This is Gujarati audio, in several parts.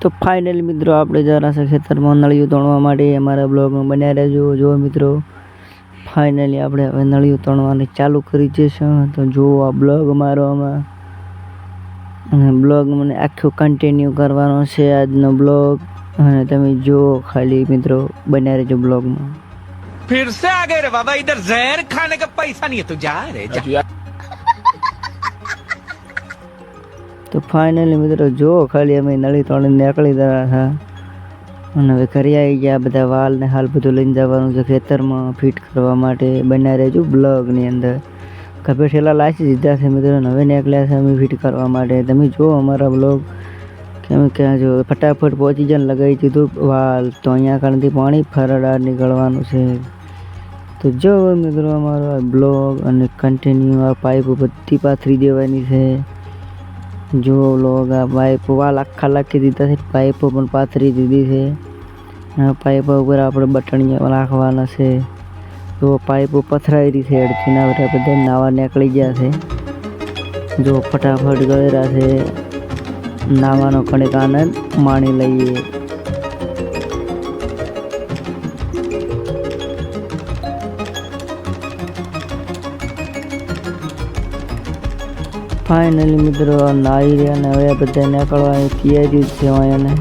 तो फाइनली मित्रों આપણે જરા છે ખેતરમાં નળિયું તોડવા માટે અમારા બ્લોગમાં બન્યા રહેજો। જો મિત્રો ફાઇનલી આપણે હવે નળિયું તોડવાની ચાલુ કરી દઈશું। તો જો આ બ્લોગ મારો આમાં અને બ્લોગ મને આખો કન્ટિન્યુ કરવાનો છે આજનો બ્લોગ અને તમે જો ખાલી મિત્રો બન્યા રહેજો બ્લોગમાં। फिर से आ गए रे बाबा, इधर जहर खाने का पैसा नहीं है तो जा रे जा। तो फाइनली मित्रों जो खाली अमे नळी तोड़ीने નીકળી ગયા હતા અને હવે ઘરે આવી ગયા। બધા વાલ ને હાલ બધું લઈને જવાનું છે ખેતરમાં ફિટ કરવા માટે। બન્યા રહેજો બ્લોગની અંદર। કપે ઠેલા લાસી દીધા છે મિત્રો, હવે નીકળ્યા છે અમે ફિટ કરવા માટે। તમે જો અમારા બ્લોગ કેમ કે જો ફટાફટ પહોંચી જઈને લગાવી દીધું વાલ। તો અહીંયા કારણથી પાણી ફરડા નીકળવાનું છે। તો જો મિત્રો અમારો બ્લોગ અને કન્ટિન્યુ આ પાઇપ બધી પાથરી દેવાની છે। जो लोग आ पाइप वाल आखा लाखी दीधा है, पाइप पण पाथरी दीधी है। पाइप पर आपणे बटणिया नाखवाना छे। तो पाइप पथराई रही है अड़ती ना बधा नावा निकली गया है। जो फटाफट गया है नावानो कणिक आनंद माणी लईए। फाइनली मित्रों नाई रहा ने हवे बधा निकलवानी तैयारी छे। अहींने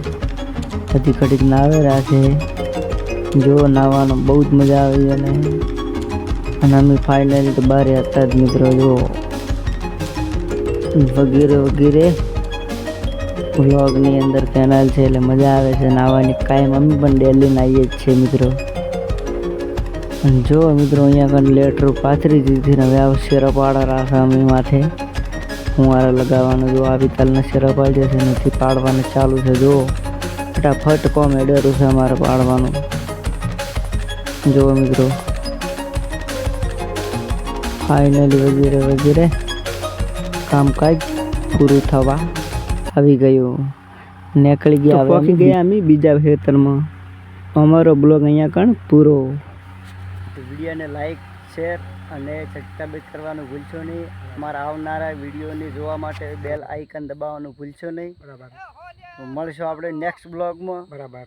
हजी घड़ीक नावे रह्या छे। जो नावानो बहुत मजा आवी अने अमे फाइनली तो बारे हता ज मित्रों। जो वगैरे वगैरे व्लॉगनी अंदर चेनल छे એટલે मजा आवे छे नावानी। कायम अमे पण डेली नाहीए ज छे मित्रों। जो मित्रों अहींया कण लेटर पाथरी दीधी ने हवे आ शेरपाड़ा राखे अमे माथे फुवारा लगावानो। जो आ वितलने शेरा पाड़ी जैसे नहीं पाड़वाने चालू है। जो फटाफट कम एडरू है अमारे पाड़वानो। जो मित्रों फाइनली वगैरह वगैरह कामकाज पूरु थवा આવી ગયું। નીકળી ગયા પહોંચી ગયા અમે બીજા ખેતરમાં। અમારો બ્લોગ અહીંયા કણ પૂરો। વિડીયોને લાઈક શેર અને સબસ્ક્રાઇબ કરવાનું ભૂલશો નહીં। અમારા આવનારા વિડીયોને જોવા માટે બેલ આઇકન દબાવવાનું ભૂલશો નહીં। બરાબર, મળશું આપણે નેક્સ્ટ બ્લોગમાં। બરાબર।